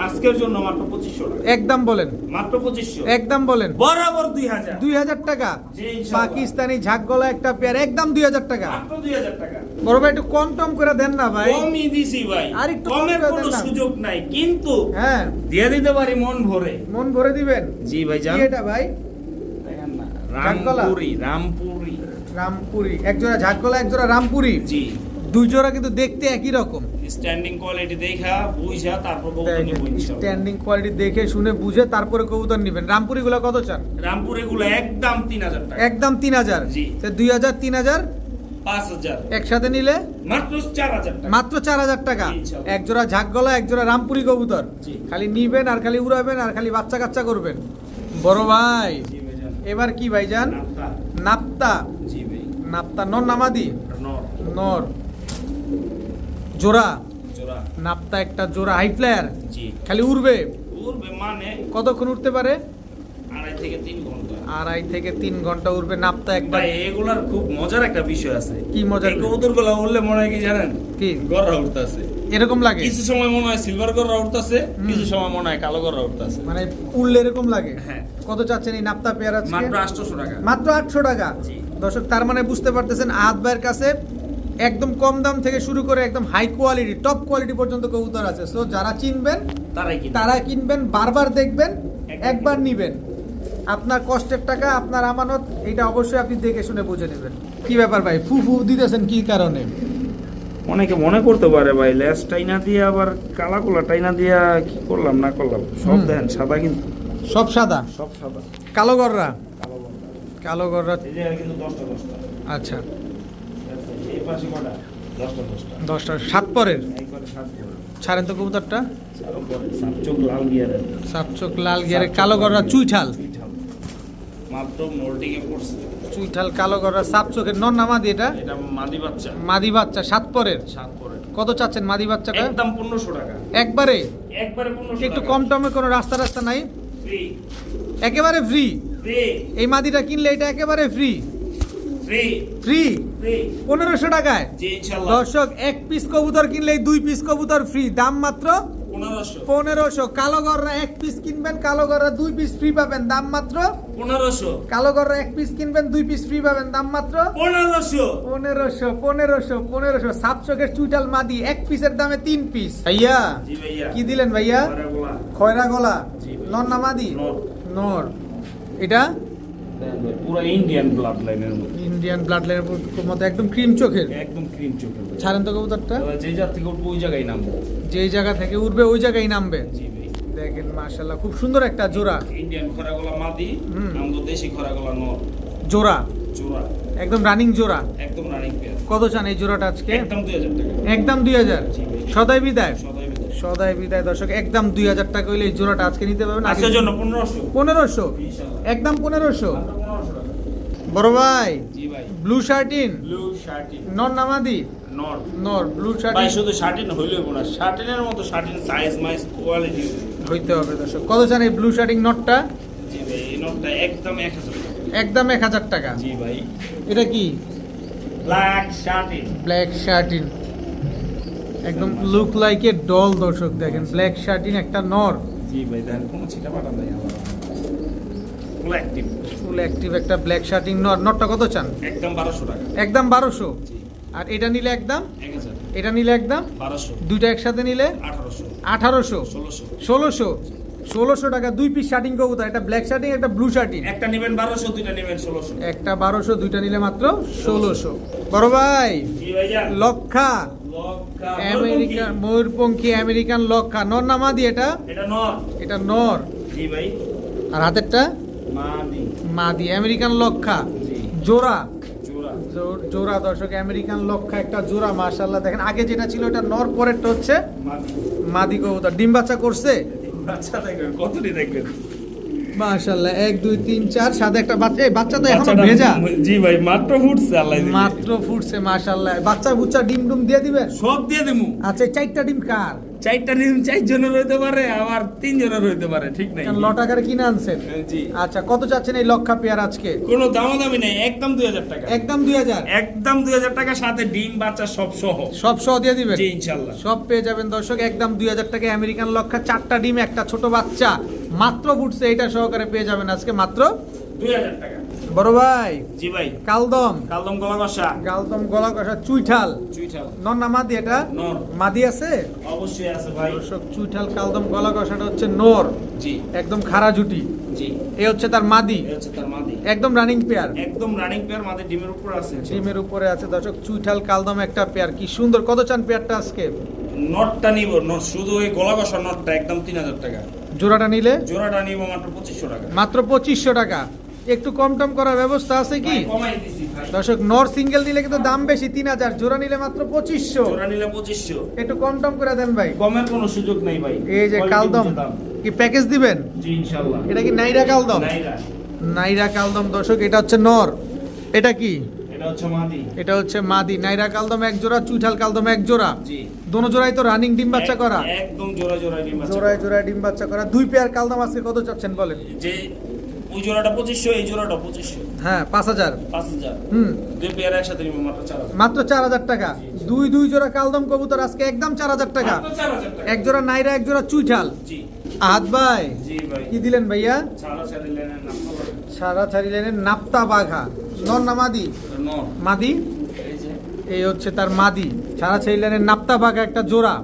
আজকের জন্য মাত্র 2500 টাকা। একদম বলেন, মাত্র 2500। একদম বলেন। বরাবর 2000। 2000 টাকা। জি, ইনশাআল্লাহ। পাকিস্তানি ঝাকগলা একটা পেয়ার একদম 2000 টাকা। মাত্র 2000 টাকা। বড় ভাই একটু কম টম করে দেন না ভাই। কমই দিছি ভাই, আর একটু কমের কম করে কোনো দেন না। সুযোগ নাই, কিন্তু হ্যাঁ, দিয়ে দিতে পারি মন ভরে। মন ভরে দিবেন। জি ভাইজান। কি এটা ভাই? দেখেন না, ঝাকগলা? রামপুরি, রামপুরি। রামপুরি। এক জোড়া ঝাকগলা, এক জোড়া রামপুরি। জি 2 জোড়া কিন্তু দেখতে একই রকম। স্ট্যান্ডিং কোয়ালিটি দেখা বুঝা তারপর কবুতর নিব ইনশাআল্লাহ। স্ট্যান্ডিং কোয়ালিটি দেখে শুনে বুঝে তারপরে কবুতর নেবেন। রামপুরি গুলো কত চান? রামপুরে গুলো একদম 3000 টাকা। একদম 3000। জি। 2000 3000 5000 একসাথে নিলে মাত্র 4000 টাকা। মাত্র 4000 টাকা। জি, ইনশাআল্লাহ। এক জোড়া ঝাকগলা, এক জোড়া রামপুরি কবুতর। জি। খালি নিবেন আর খালি উড়াবেন আর খালি বাচ্চা কাচ্চা করবেন। বড় ভাই জি ভাইজান। এবার কি ভাইজান? নাপতা। নাপ্তা। জি ভাই। নাপ্তা নর নামাদি? নর। নর জোড়া। জোড়া। নাপ্তা একটা জোড়া হাই ফ্লায়ার, জি খালি উড়বে। উড়বে মানে কতক্ষণ উঠতে পারে? 2.5 থেকে 3 ঘন্টা। 2.5 থেকে 3 ঘন্টা উড়বে নাপ্তা একটা। ভাই এগুলার খুব মজার একটা বিষয় আছে। কি মজার? এই কবুতরগুলো উড়লে মনে হয় কি জানেন? কি গররা উঠতাছে। এরকম লাগে? কিছু সময় মনে হয় সিলভার গররা উঠতাছে, কিছু সময় মনে হয় কালো গররা উঠতাছে। মানে উড়লে এরকম লাগে? হ্যাঁ। কত চাচ্ছেন এই নাপ্তা পেয়ার আজকে? মাত্র 800 টাকা। মাত্র 800 টাকা। জি। দর্শক তার মানে বুঝতে পারতেছেন আহাদ ভাইয়ের কাছে একদম কম দাম থেকে শুরু করে একদম হাই কোয়ালিটি টপ কোয়ালিটি পর্যন্ত কবুতর আছে। সো যারা চিনবেন তারাই কি তারা কিনবেন, বারবার দেখবেন, একবার একবার নিবেন। আপনার কষ্টের টাকা, আপনার আমানত, এটা অবশ্যই আপনি দেখে শুনে বুঝে নেবেন। কি ব্যাপার ভাই, ফু ফু দিতেছেন কি কারণে? অনেকে মনে করতে পারে ভাই লেস টাইনা দিয়ে আবার কালা কোলা টাইনা দিয়া কি করলাম না করলাম, সব দেন সাদা, কিন্তু সব সাদা, সব সাদা। কালো গররা, কালো বর্ণ। কালো গররা। এই যে কিন্তু 10টা 10টা। আচ্ছা, এই পাশে কটা? 10টা 10টা। 10টা 7 পরের। একবারে 7 করে। ছাড়েন তো কবুতরটা। আরো পরে সাপচোক লাল গিয়ারের। সাপচোক লাল গিয়ারে কালো গররা চুইঠাল। চুইঠাল। মাত্র মোল্ডিংয়ে পড়ছে। চুইঠাল কালো গররা সাপচোকের নর নামাদি। এটা এটা মাদি বাচ্চা। মাদি বাচ্চা 7 পরের। 7 করে। কত চাচ্ছেন মাদি বাচ্চাটা? একদম 1500 টাকা। একবারে? একবারে 1500 একটু টাকা। কম টমে কোনো রাস্তা নাই? ফ্রি। একেবারে ফ্রি? ফ্রি। এই মাদিটা কিনলে এটা একেবারে ফ্রি? ফ্রি ফ্রি ফ্রি 1500 টাকায়। জি ইনশাআল্লাহ দর্শক এক পিস কবুতর কিনলেই 2 পিস কবুতর ফ্রি, দাম মাত্র 1500 1500। কালো গররা এক পিস কিনবেন, কালো গররা 2 পিস ফ্রি পাবেন, দাম মাত্র 1500 কালো গররা এক পিস কিনবেন 2 পিস ফ্রি পাবেন, দাম মাত্র 1500 1500। সাতশোকের চুইটাল মাদি এক পিসের দামে 3 পিস। ভাইয়া জি ভাইয়া কি দিলেন ভাইয়া? বড়গুলা খয়রা গলা জি ভাই। নর না মাদি? নর নর। এটা পুরো ইন্ডিয়ান ব্লাড লাইনের মধ্যে ইন্ডিয়ান ব্লাড লাইনের মতো একদম ক্রিম চোখের। একদম ক্রিম চোখের ভাই। ছাড়েন তো কবুতরটা, তবে যে জাত থেকে উঠবো ওই জায়গায় নামবো যেই জায়গা থেকে উঠবে ওই জায়গায় নামবে। জি ভাই দেখেন মাশাআল্লাহ খুব সুন্দর একটা জোড়া। ইন্ডিয়ান খরাগোলা মাদি হুম। আমাদের দেশি খরাগোলা নর জোড়া জোড়া একদম রানিং জোড়া। একদম রানিং পেয়ার কত চান এই জোড়াটা আজকে? একদম 2000 টাকা একদম 2000। জি ভাই সদাই বিদায়, সদাই বিদায় সদাই বিদায় দর্শক, একদম 2000 টাকা হইলে এই জোড়াটা আজকে নিতে পারবেন। আজকের জন্য 1500 1500, ইনশাআল্লাহ একদম 1500। 1500 টাকা বড় ভাই জি ভাই ব্লু শার্টিন ব্লু শার্টিন নর নামাদি? নর নর ব্লু ভাই শার্টিন শুধু শার্টিন হইলেও না শার্টিনের মতো শার্টিন সাইজ মাইজ কোয়ালিটি হইতে হবে দর্শক। কত চান এই ব্লু শার্টিন নটটা? জি ভাই এই নটটা একদম 1000 টাকা একদম 1000 টাকা। জি ভাই এটা কি? ব্ল্যাক শার্টিন ব্ল্যাক শার্টিন, একদম লুক লাইক এ ডল দর্শক। দেখেন ব্ল্যাক শার্টিন একটা নর, জি ভাই দেখেন কোনো ছিটা পাটা নাই আমার ফুল অ্যাক্টিভ ফুল অ্যাক্টিভ একটা ব্ল্যাক শার্টিন নর। নটটা কত চান? একদম 1200 টাকা একদম 1200। জি আর এটা নিলে একদম, 1000 এটা নিলে একদম, 1200 দুইটা একসাথে নিলে 1800 1800। 1600 1600 টাকা 2 পিস শার্টিং কবুতর, একটা ব্ল্যাক শার্টিং একটা ব্লু শার্টিং। একটা নেবেন 1200 দুইটা নেবেন 1600 একটা 1200, দুইটা নিলে মাত্র 1600। বড় ভাই জি ভাইজান লক্ষা লক্কা আমেরিকান ময়ূরপঙ্খী আমেরিকান লক্ষা নর না মাদি? এটা এটা নর এটা নর। জি ভাই আর হাতেরটা মাদি মাদি আমেরিকান লক্ষা জি জোড়া। জোড়া জোড়া দর্শক আমেরিকান লক্ষা একটা জোড়া মাশাআল্লাহ। দেখেন আগে যেটা ছিল এটা নর, পরেরটা হচ্ছে মাদি মাদি কবুতর। ডিম বাচ্চা করছে বাচ্চা দেখবেন কতটি দেখবেন মাশাআল্লাহ 1 2 3 4 সাথে একটা বাচ্চা। এই বাচ্চা তো এখনো বাচ্চাটা- ভেজা, জি ভাই মাত্র ফুটছে আল্লাহ দিলে। মাত্র ফুটছে মাশাআল্লাহ। বাচ্চা বুচ্চা ডিম ডুম দিয়ে দিবেন? সব দিয়ে দেবো আচ্ছা 4টা ডিম কার? চারটা ডিম 4 জনের হইতে পারে আবার 3 জনের হইতে পারে ঠিক নাই কারণ লটাকারে কিনে আনছেন। জি আচ্ছা কত চাচ্ছেন এই লক্ষা পেয়ার আজকে? কোনো দামাদামি নেই একদম 2000 টাকা একদম 2000। একদম 2000 টাকা সাথে ডিম বাচ্চা সব সহ সব সহ দিয়ে দিবেন? জি ইনশাআল্লাহ সব পেয়ে যাবেন দর্শক একদম 2000 টাকা আমেরিকান লক্ষা। 4টা ডিম একটা ছোট বাচ্চা মাত্র ফুটছে, এটা সহকারে পেয়ে যাবেন আজকে মাত্র 2000 টাকা বড় ভাই জি ভাই কালদম কালদম গলা কষা কালদম গলা কষা চুইঠাল চুইঠাল নর না মাদি? এটা নর মাদি আছে অবশ্যই আছে ভাই দর্শক। চুইঠাল কালদম গলা কষাটা হচ্ছে নর, জি একদম খাড়া জুটি। জি এ হচ্ছে তার মাদি, এই হচ্ছে তার মাদি একদম রানিং পেয়ার, একদম রানিং পেয়ার মাদি ডিমের উপর আছে ডিমের উপরে আছে দর্শক। চুইঠাল কালদম একটা পেয়ার, কি সুন্দর। কত চান পেয়ারটা আজকে? নটটা নিব নট শুধু এই গলা কষা নটটা একদম 3000 টাকা জোড়াটা নিলে জোড়াটা নিব মাত্র 2500 টাকা মাত্র 2500 টাকা। একটু কম টম করার ব্যবস্থা আছে কি? ভাই, কমাই দিছি ভাই দর্শক নর সিঙ্গেল নিলে কিন্তু দাম বেশি 3000, জোড়া নিলে মাত্র 2500। জোড়া নিলে 2500 একটু কম টম করে দেন ভাই। কমের কোনো সুযোগ নাই ভাই এই যে Quality কালদম বুঝে দাম। কি প্যাকেজ দিবেন? জি ইনশাআল্লাহ এটা কি নাইরা কালদম? নাইরা নাইরা কালদম দর্শক, এটা হচ্ছে নর। এটা কি? এটা হচ্ছে মাদি এটা হচ্ছে মাদি। নাইরা কালদম এক জোড়া, চুইঠাল কালদম এক জোড়া। জি দোনো জোড়াই তো রানিং ডিম বাচ্চা করা, একদম জোড়া জোড়া ডিম বাচ্চা জোড়ায় জোড়ায় ডিম বাচ্চা করা। 2 পেয়ার কালদম আজকে কত চাচ্ছেন বলেন? যে ওই জোড়াটা 2500 এই জোড়াটা 2500 হ্যাঁ 5000। 5000 হুম দুই পেয়ার একসাথে নিব মাত্র 4000 মাত্র 4000 টাকা। দুই জোড়া কালদম কবুতর আজকে একদম 4000 টাকা। মাত্র 4000 টাকা এক জোড়া নাইরা, এক জোড়া চুইঠাল। জি আহাদ ভাই জি ভাই কি দিলেন ভাইয়া? ছাড়া ছাড়ি লেনের নাম বলো। সারা ছাড়ি লাইনের নাপ্তা বাঘা নর না মাদি? এটা নর মাদি। এই যে এই হচ্ছে তার মাদি। সারা ছাড়ি লাইনের নাপ্তা বাঘা একটা জোড়া,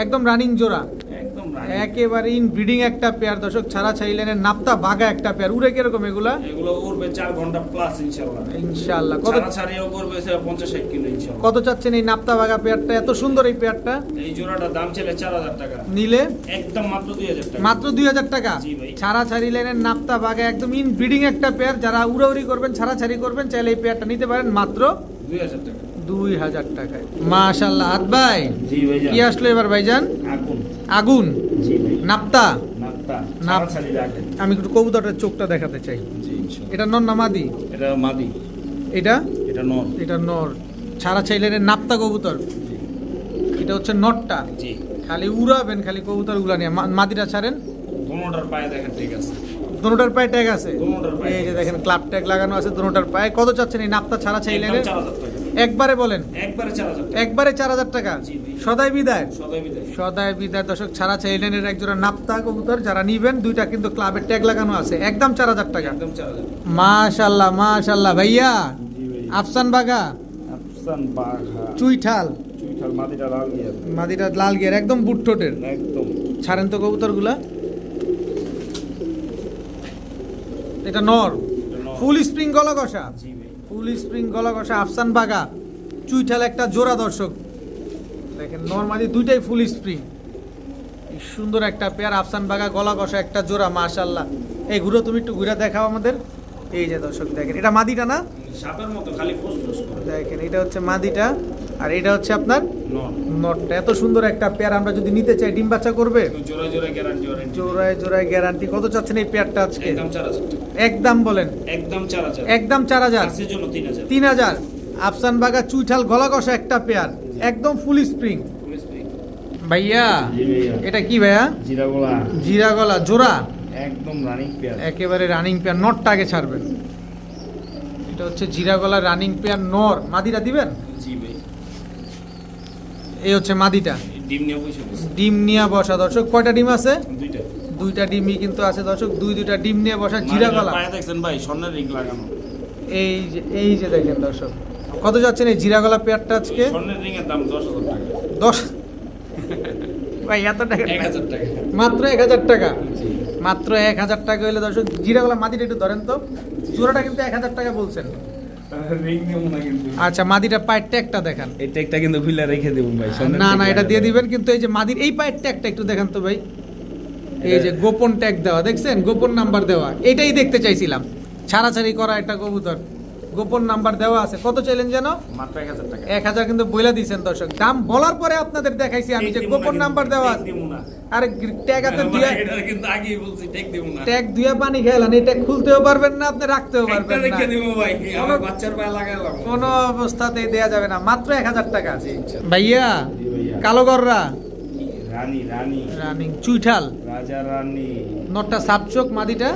একদম রানিং জোড়া, একদম রানিং একেবারে ইন ব্রিডিং একটা পেয়ার দর্শক। ছাড়া ছাড়ি লাইনের নাপ্তা বাঘা একটা পেয়ার। উড়ে কিরকম এগুলা? এগুলো উড়বে 4 ঘন্টা প্লাস ইনশাআল্লাহ ইনশাআল্লাহ। কত ছাড়া ছাড়িও করবে 50-60 কিলো ইনশাআল্লাহ কত চাচ্ছেন এই নাপ্তা বাঘা পেয়ারটা? এত সুন্দর এই পেয়ারটা এই জোড়াটার দাম ছিল 4000 টাকা নিলে একদম মাত্র 2000 টাকা মাত্র 2000 টাকা। জি ভাই। ছাড়া ছাড়ি লাইনের নাপ্তা বাঘা একদম ইন ব্রিডিং একটা পেয়ার। যারা উড়াউড়ি করবেন, ছাড়া ছাড়ি করবেন, চাইলে এই পেয়ারটা নিতে পারেন মাত্র 2000 টাকা 2000 টাকায়। মাশাআল্লাহ। হাত ভাই জি ভাই কি আসলো এবার ভাইজান? আগুন আগুন জি ভাই নাপ্তা। নাপতা নাপ- ছাড়া ছাড়ি রাখেন আমি একটু কবুতরের চোখটা দেখাতে চাই। জি ইনশাআল্লাহ এটা নর না মাদি? এটা মাদি এটা এটা নর এটা নর। ছাড়া ছাইলেনের নাপ্তা কবুতর। জি এটা হচ্ছে নটটা। জি খালি উড়াবেন খালি কবুতর গুলা নিয়ে। মাদিটা ছাড়েন, দোনোটার পায়ে দেখেন ঠিক আছে দোনোটার পায়ে ট্যাগ আছে। দোনোটার পায়ে এই যে tag দেখেন আছে। ক্লাব ট্যাগ লাগানো আছে দোনোটার পায়ে। কত চাচ্ছেন এই নাপ্তা ছাড়া চাইলেনের? একদম 4000 টাকা। একবারে বলেন, একবারে 4000 টাকা। একবারে 4000 টাকা। জি ভাই। সদাই বিদায়। সদাই বিদায়। সদাই বিদায় দর্শক, ছাড়া চাইলেনের একজোড়া নাপ্তা কবুতর যারা নিবেন, দুইটা কিন্তু ক্লাবের ট্যাগ লাগানো আছে, একদম 4000 টাকা। একদম 4000। মাশাআল্লাহ মাশাআল্লাহ ভাইয়া। আফসান বাগা, আফসান বাঘা, চুইঠাল, চুইঠাল, মাদিটা লাল গিয়ার, মাদিটা লাল গিয়ার, একদম বুট ঠোঁটের। একদম। ছাড়েন তো কবুতরগুলা। এটা নর, ফুল স্প্রিং গলা কষা, জি ভাই। ফুল স্প্রিং গলা কষা আফসান বাগা, চুইঠাল একটা জোড়া দর্শক। দেখেন নরমালি দুইটাই ফুল স্প্রিং, সুন্দর একটা পেয়ার। আফসান বাগা গলা কষা একটা জোড়া, মাশাআল্লাহ। এই ঘুরো, তুমি একটু ঘুরে দেখাও আমাদের। এই যে দর্শক দেখেন, এটা মাদিটা না? সাপের মতো খালি ফুসফুস করে। দেখেন এটা হচ্ছে মাদিটা, আর এটা হচ্ছে আপনার নর। নটটা। এত সুন্দর একটা পেয়ার আমরা যদি নিতে চাই, ডিম বাচ্চা করবে? জোড়ায় জোড়ায় গ্যারান্টি ওয়ারেন্টি। জোড়ায় জোড়ায় গ্যারান্টি। কত চাচ্ছেন এই পেয়ারটা আজকে? একদম 4000 টাকা। একদম বলেন, একদম 4000। একদম 4000। আজকের জন্য 3000। 3000। আফসান বাগা চুইঠাল গলা কষা একটা পেয়ার, একদম ফুল স্প্রিং। পুলিশ ভাই। ভাইয়া জি ভাইয়া। এটা কি ভাইয়া? জিরাগোলা, জিরা গলা জোড়া, একদম রানিং পেয়ার। একেবারে রানিং পেয়ার। নটটা আগে ছাড়বেন। এটা হচ্ছে জিরা গলা রানিং পেয়ার নর। মাদিটা দিবেন? জি ভাই। এই হচ্ছে মাদিটা, ডিম নিয়ে বসে বসে। ডিম নিয়ে বসা দর্শক। কয়টা ডিম আছে? দুইটা। দুইটা ডিমই কিন্তু আছে দর্শক, দুইটা ডিম নিয়ে বসা জিরা গলা। পায়ে দেখছেন ভাই, স্বর্ণের রিং লাগানো। এই যে দেখেন দর্শক, কত যাচ্ছেন এই জিরা গলা পেয়ারটা আজকে? স্বর্ণের রিং এর দাম 10000 টাকা। 10 ভাই এত টাকা? 1000 টাকা। মাত্র 1000 টাকা। জি। মাত্র 1000 টাকা হইলে দর্শক জিরা গলা মাদিটা একটু ধরেন তো। জোড়াটা কিন্তু 1000 টাকা বলছেন। রিং নিয়ম না কিন্তু। আচ্ছা মাদিটা পায়ের ট্যাগটা দেখান। এই ট্যাগটা কিন্তু খুলে রেখে দেব ভাই। না না, এটা দিয়ে দিবেন, কিন্তু এই যে মাদির এই পায়ের ট্যাগটা একটু দেখান তো ভাই। এই যে গোপন ট্যাগ দেওয়া, দেখছেন? গোপন নাম্বার দেওয়া, এটাই দেখতে চাইছিলাম। ছাড়াছাড়ি করা একটা কবুতর, গোপন নাম্বার দেওয়া আছে। কত চাইলেন যেন? মাত্র 1000 টাকা। 1000 কিন্তু বইলা দিয়েছেন দর্শক। দাম বলার পরে আপনাদের দেখাইছি আমি যে গোপন নাম্বার দেওয়া আছে। আরে ট্যাগ আছে দুইয়া, এটা কিন্তু আগেই বলছি টেক দেব না। ট্যাগ দুইয়া পানি খেলান, এই ট্যাগ খুলতেও পারবেন না, আপনি রাখতেও একটা পারবেন না। রেখে দেব ভাই, আমার কোনো- বাচ্চার পায়ে লাগাইলাম। কোনো অবস্থাতেই দেয়া যাবে না। মাত্র 1000 টাকা। জি, ভাইয়া জি ভাইয়া। কালো গররা রানী, রানী, রানিং চুইঠাল, রাজা রানী। নটটা সাপচোক, মাদিটা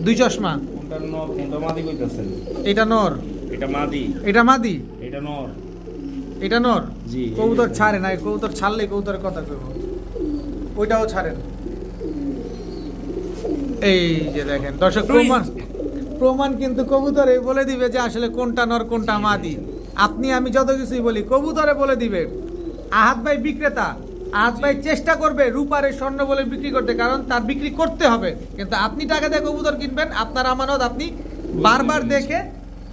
দুই চশমা। কোনটা নর, কোনটা মাদি কইতাছেন? এটা নর, এটা মাদি, এটা মাদি, এটা নর। এটা নর। জি। কবুতর ছাড়ে না, কবুতর ছাড়লে কবুতরের কথা কইব। ওইটাও ছাড়েন। এই যে দেখেন দর্শক, প্রমাণ কিন্তু কবুতরে বলে দিবে যে আসলে কোনটা নর কোনটা মাদি। আপনি আমি যত কিছুই বলি, কবুতরে বলে দিবে। আহাত ভাই বিক্রেতা, আহাত ভাই চেষ্টা করবে রূপারে স্বর্ণ বলে বিক্রি করতে, কারণ তার বিক্রি করতে হবে। কিন্তু আপনি টাকা দিয়ে কবুতর কিনবেন, আপনার আমানত, আপনি বারবার দেখে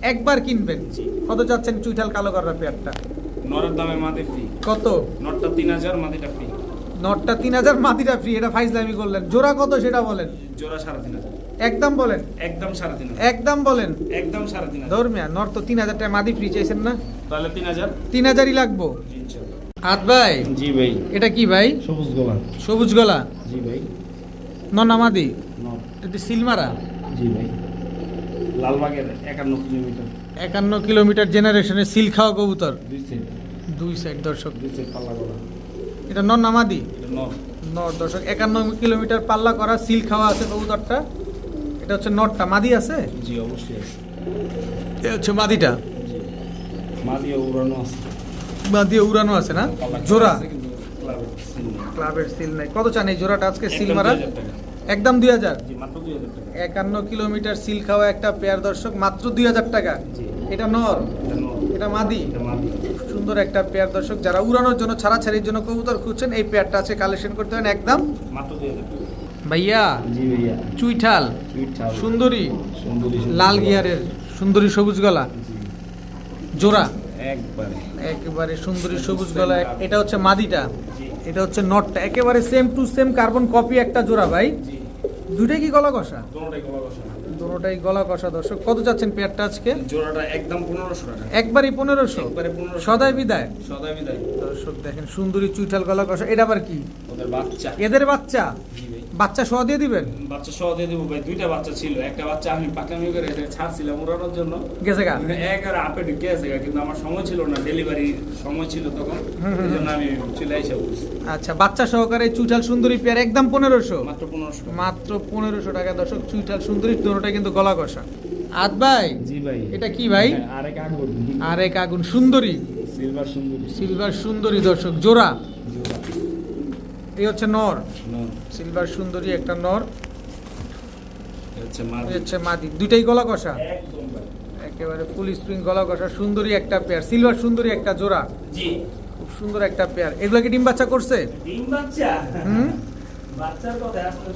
একবার কিনবেন। কত চাচ্ছেন চুইঠাল কালো গররা পেয়ারটা? নরের দামে মাদি ফ্রি। কত? নটটা 3000, মাদিটা ফ্রি। নটটা 3000, মাদিটা ফ্রি। এটা ফাইজলামি করলেন। জোড়া কত সেটা বলেন, জোড়া 3500। একদম বলেন, একদম 3500। একদম বলেন। একদম 3500। ধর্মিয়া নর তো 3000 টাকা, মাদি ফ্রি চাইছেন না? তাহলে 3000। 3000ই লাগবো। জি ইনশাআল্লাহ। হাত ভাই জি ভাই। এটা কি ভাই? সবুজ গোলাপ। সবুজ গলা, জি ভাই। ননা মাদি, নর। এটা সিলমারা। জি ভাই। লালবাগের 51 কিলোমিটার। 51 কিলোমিটার জেনারেশনের সিল খাওয়া কবুতর, দুই সেট, দুই সাইড দর্শক। দুই সেট পাল্লা করা। এটা নর মাদি? এটা নর। নর দর্শক, 51 কিলোমিটার পাল্লা করা, সিল খাওয়া আছে কবুতরটা। এটা হচ্ছে নটটা। মাদি আছে? জি অবশ্যই আছে। এটা হচ্ছে মাদিটা। জি। মাদিও উড়ানো আছে। মাদি উড়ানো আছে না? পাল্লা করা জোড়া আছে কিন্তু ক্লাবের সিল নেই। ক্লাবের সিল নাই। কত চান এই জোড়াটা আজকে সিল একদম মারা? 2000 টাকা। একদম 2000। জি মাত্র 2000 টাকা। 51 কিলোমিটার সিল খাওয়া একটা পেয়ার দর্শক, মাত্র 2000 টাকা। জি। এটা নর, এটা নর। এটা মাদি। এটা মাদি। সুন্দর একটা পেয়ার দর্শক। যারা উড়ানোর জন্য, ছাড়াছাড়ির জন্য কবুতর খুঁজছেন, এই পেয়ারটা আছে, কালেকশন করতে হবে একদম। মাত্র 2000 টাকা। ভাইয়া জি ভাইয়া। চুইঠাল, সুইট সুন্দরী, সুন্দরী। লাল গিয়ারের সুন্দরী সবুজ গলা জি। জোড়া, একবারে। একেবারে সুন্দরী সবুজ গলা। এটা হচ্ছে মাদিটা, জি। এটা হচ্ছে নটটা। একেবারে same to same carbon copy একটা জোড়া ভাই। জি। দুইটাই কি গলা কষা? দুটোটাই গলা কষা। দুটোটাই গলা কষা দর্শক। কত চাচ্ছেন পেয়ারটা আজকে? জোড়াটা একদম 1500 টাকা। একবারই 1500। একবারে 1500। সদাই বিদায়। সদাই বিদায়। দর্শক দেখেন সুন্দরী চুইঠাল গলা কষা। এটা আবার কি? ওদের বাচ্চা। এদের বাচ্চা? জি ভাই। বাচ্চা সহ দিয়ে দিবেন? বাচ্চা সহ দিয়ে দেবো ভাই। দুইটা বাচ্চা ছিল, একটা বাচ্চা আমি পাকামি করে ছাড়ছিলাম উড়ানোর জন্য, গেছে গা? এক আর আপে ঢুকে আছে গা, কিন্তু আমার সময় ছিল না, ডেলিভারি সময় ছিল তখন, এই জন্য আমি চলে এসে বলছি। আচ্ছা, বাচ্চা সহকারে চুইঠাল সুন্দরী পেয়ার একদম 1500, মাত্র 1500 মাত্র 1500 টাকা দর্শক। চুইঠাল সুন্দরী দুটোটা কিন্তু গলা কষা। আদ ভাই, জি ভাই। এটা কি ভাই? আরেক আগুন, আরেক আগুন সুন্দরী, সিলভার সুন্দরী। সিলভার সুন্দরী দর্শক, জোড়া। জোড়া। এই হচ্ছে নর, নর। সিলভার সুন্দরী একটা নর, এই হচ্ছে এই মাদি। হচ্ছে মাদি। দুইটাই গলা কষা, একদম ভাই। একেবারে ফুল স্প্রিং গলা কষা, সুন্দরী একটা পেয়ার, সিলভার সুন্দরী একটা জোড়া, জি। খুব সুন্দর একটা পেয়ার। এগুলা কি ডিম বাচ্চা করছে? ডিম বাচ্চা। হুম, বাচ্চার কথা আসলে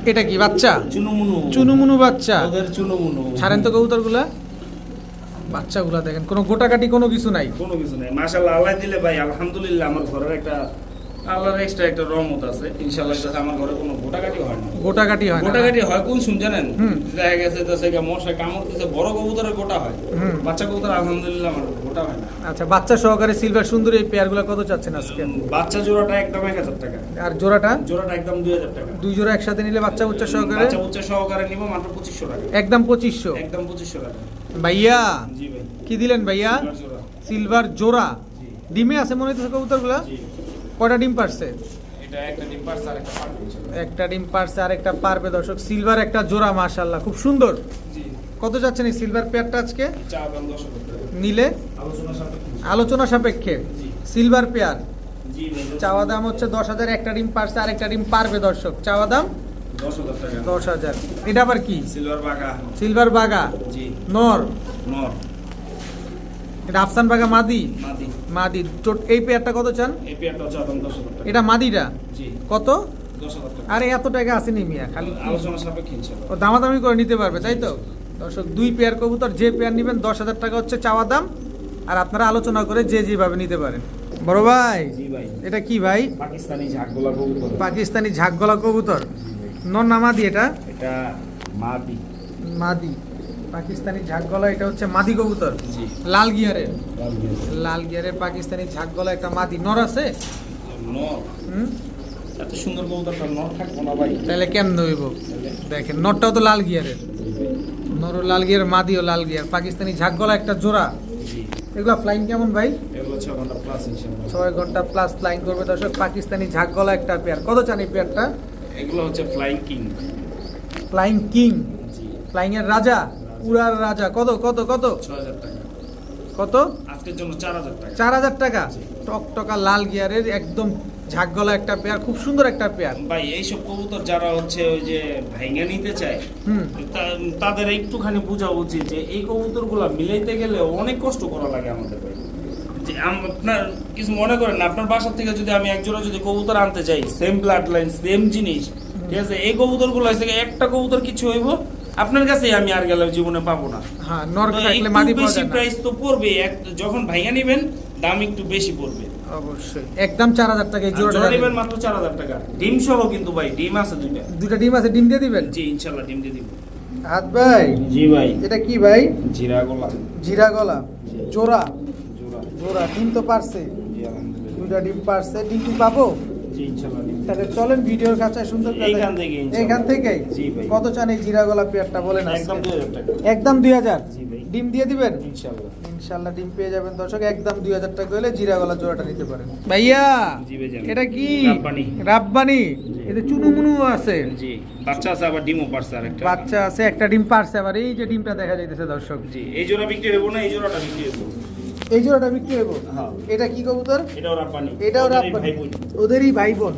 এটা কি বাচ্চা? চুনুমুনু। চুনুমুনু বাচ্চা। ওদের চুনুমুনু। ছাড়েন তো কবুতরগুলা, বাচ্চাগুলা দেখেন, কোনো গোটাকাটি কোনো কিছু নাই। কোনো কিছু নাই, মাশাআল্লাহ। আল্লাহ দিলে ভাই আলহামদুলিল্লাহ, আমার ঘরের একটা আল্লাহর এক্সট্রা একটা রহমত আছে ইনশাআল্লাহ। যাতে আমার ঘরে কোনো গোটাকাটি হয় না। গোটাকাটি হয় না? গোটাকাটি হয় কোন শুন জানেন? হুম। দেখা গেছে তো সেটা মশা কামড় দিতে বড় কবুতরের গোটা হয়, হুম। বাচ্চা কবুতর আলহামদুলিল্লাহ আমার গোটা হয় না। আচ্ছা, বাচ্চা সহকারে সিলভার সুন্দরী এই পেয়ারগুলো কত চাচ্ছেন আজকে? বাচ্চা জোড়াটা একদম 1000 টাকা, আর জোড়াটা? জোড়াটা একদম 2000 টাকা। দুই জোড়া একসাথে নিলে বাচ্চা বুচ্চা সহকারে বাচ্চা বুচ্চা সহকারে নিব মাত্র 2500 টাকা, একদম 2500। একদম 2500 টাকা। ভাইয়া জি ভাই। কি দিলেন ভাইয়া? সিলভার জোড়া। সিলভার জোড়া। জি। ডিমে আছে মনে হচ্ছে কবুতরগুলা? জি। কয়টা ডিম পারছে? এটা একটা ডিম পারছে আর একটা পারবে ইনশাআল্লাহ। একটা ডিম পারছে আর একটা পারবে দর্শক। সিলভার একটা জোড়া, মাশাআল্লাহ খুব সুন্দর। জি। কত যাচ্ছেন এই সিলভার পেয়ারটা আজকে চা দাম 10,000 টাকা। নিলে? আলোচনা সাপেক্ষে। আলোচনা সাপেক্ষে। জি। সিলভার পেয়ার জি ভাই। চাওয়া দাম হচ্ছে 10,000, একটা ডিম পারছে আর একটা ডিম পারবে দর্শক, চাওয়া দাম 10,000 টাকা। 10,000। এটা আবার কি? সিলভার বাগা। সিলভার বাগা জি। নর, নর। এটা আফসান বাগা মাদি। মাদি। মাদি। এই পেয়ারটা কত চান? এই পেয়ারটা চা দাম 10,000 টাকা। এটা মাদিটা জি। কত? 10,000 টাকা। আরে এত টাকা আসেনি মিয়া, খালি কি? আলোচনা সাপেক্ষে ইনশাআল্লাহ। ও দামাদামি করে নিতে পারবে তাই তো দর্শক। দুই পেয়ার কবুতর, যে পেয়ার নেবেন 10,000 টাকা হচ্ছে চাওয়া দাম, আর আপনারা আলোচনা করে যে যেভাবে নিতে পারেন। বড় ভাই, জি ভাই। এটা কি ভাই? পাকিস্তানি ঝাকগোলা কবুতর। পাকিস্তানি ঝাকগলা কবুতর, নর না মাদি? এটা এটা মাদি। মাদি। পাকিস্তানি ঝাকগলা, এটা হচ্ছে মাদি কবুতর, জি। লাল গিয়ারের। লাল গিয়ারের পাকিস্তানি ঝাকগলা একটা মাদি। নর আছে? নর। হুম, এত সুন্দর কবুতরটা নর থাকবো না ভাই। তাহলে কেমন হইব? দেখেন নরটাও তো লাল গিয়ারের, নর লাল গিয়ার, মাদিও লাল গিয়ার, পাকিস্তানি ঝাকগলা একটা জোড়া। জি। এগুলা ফ্লাইং কেমন ভাই? এগুলো 6 ঘন্টা প্লাস ইনশাআল্লাহ। 6 ঘন্টা প্লাস ফ্লাইং করবে দর্শক। পাকিস্তানি ঝাকগলা একটা পেয়ার, কত চান এই পেয়ারটা? এগুলো হচ্ছে ফ্লাইং কিং। ফ্লাইং কিং, জি। ফ্লাইং এর রাজা, উড়ার রাজা। কত কত কত 6,000 টাকা। কত? আজকের জন্য 4,000 টাকা। 4,000 টাকা। টকটকা লাল গিয়ারের একদম ঝাকগলা একটা পেয়ার, খুব সুন্দর একটা পেয়ার। ভাই এইসব কবুতর যারা হচ্ছে ওই যে ভাইঙ্গা নিতে চায়, হুম, তাদের একটুখানি বোঝা উচিত যে এই কবুতরগুলো মিলাইতে গেলে অনেক কষ্ট করা লাগে আমাদের ভাই। যে আপনার কিছু মনে করেন না, আপনার বাসা থেকে যদি আমি একজোড়া যদি কবুতর আনতে চাই, সেম ব্লাড লাইন, সেম জিনিস, ঠিক আছে, এই কবুতরগুলো হচ্ছে একটা কবুতর কিছু হইব আপনার কাছেই আমি আর গেলে জীবনে পাবো না। হ্যাঁ, নর তো থাকলে একটু মাদি পাওয়া বেশি যায় না। প্রাইস তো পড়বে, যখন ভাইঙ্গা নিবেন দাম একটু বেশি পড়বে। অবশ্যই একদম 4,000 টাকা এই আর জোড়াটা জোড়া নিবেন নেবেন। মাত্র 4,000 টাকা, ডিম সহ কিন্তু ভাই, ডিম আছে দুইটা। দুটা ডিম আছে, ডিম দিয়ে দিবেন? জি ইনশাআল্লাহ ডিম দিয়ে দিব। হাত ভাই, জি ভাই। এটা কি ভাই? জিরা গোলা। জিরা গলা জোড়া। জোড়া। জোড়া ডিম তো পারছে, জি আলহামদুলিল্লাহ। দুটা ডিম পারছে। ডিম কি পাবো? জি ইনশাআল্লাহ ডিম। তাহলে চলেন ভিডিওর কাছে সুন্দর করে এইখান থেকে ইনশাআল্লাহ। এইখান থেকেই। জি ভাই। কত চান এই জিরা গলা পেয়ারটা বলেন একদম আজকে? 2000 টাকা। একদম 2000। জি ভাই। ডিম দিয়ে দিবেন? ইনশাআল্লাহ। ইনশাআল্লাহ ডিম পেয়ে যাবেন দর্শক। একদম 2000 টাকা হলে জিরা গলা জোড়াটা নিতে পারেন। ভাইয়া জি ভাই জান। এটা কি? রাব্বানি। রাব্বানি। জি। এতে চুনুমুনু আছে, জি বাচ্চা আছে, আবার ডিমও পারছে আরেকটা। বাচ্চা আছে, একটা ডিম পারছে। আবার এই যে ডিমটা দেখা যাইতেছে দর্শক, জি এই জোড়া বিক্রি হইব না, এই জোড়াটা বিক্রি হইব। এই জোড়াটা বিক্রি হইব। হ্যাঁ। এটা কি কবুতর? এটাও রাব্বানি। এটাও ওদেরই রাব্বানি, ভাই বোন। ওদেরই ভাই বোন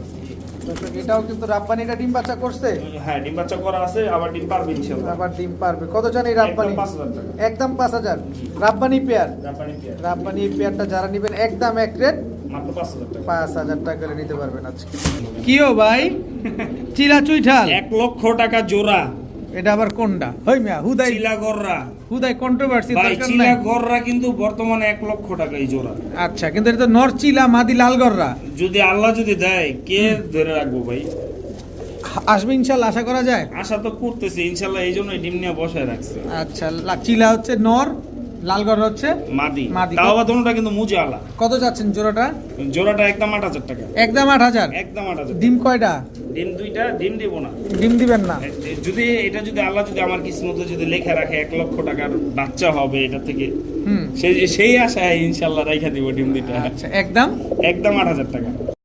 দর্শক। এটাও কিন্তু রাব্বানি। এটা ডিম বাচ্চা করছে, হ্যাঁ ডিম বাচ্চা করা আছে, আবার ডিম পারবে ইনশাআল্লাহ। আবার ডিম পারবে। কত চান এই রাব্বানি? একদম 5,000 টাকা। একদম 5,000। রাব্বানি পেয়ার, রাব্বানি পেয়ার রাব্বানি এই পেয়ারটা যারা নেবেন একদম এক রেট মাত্র 5,000 টাকা। 5,000 টাকা করে নিতে পারবেন আজকে। কিও ভাই? চিলা চুইঠাল 1 লক্ষ টাকা জোড়া। এটা আবার কোনটা? হই মিয়া হুদাই, চিলা গররা হুদাই কন্ট্রোভার্সি ভাই, দরকার চিলা নাই। গররা কিন্তু বর্তমানে 1 লক্ষ টাকা এই জোড়া। আচ্ছা, কিন্তু এটা তো নর চিলা মাদি লালগররা। যদি আল্লাহ যদি দেয়, কে ধরে রাখবো ভাই? আসবে ইনশাআল্লাহ, আশা করা যায়। আশা তো করতেছি ইনশাআল্লাহ, এই জন্য ডিম নিয়ে বসায় রাখছে। আচ্ছা, চিলা হচ্ছে নর, লালগড় হচ্ছে মাদি মাদি। তাও আবার দুটোটা কিন্তু মুজে আলা। কত যাচ্ছেন জোড়াটা? জোড়াটা একদম 8,000 টাকা। একদম 8,000। একদম 8,000। ডিম কয়টা? ডিম 2টা, ডিম দিব না। ডিম দিবেন না? যদি এটা যদি আল্লাহ যদি আমার কিসমতে যদি লেখা রাখে 1 লক্ষ টাকার বাচ্চা হবে এটা থেকে, হুম, সেই আশায় ইনশাআল্লাহ রাইখা দিব ডিম 2টা। আচ্ছা একদম একদম 8,000 টাকা।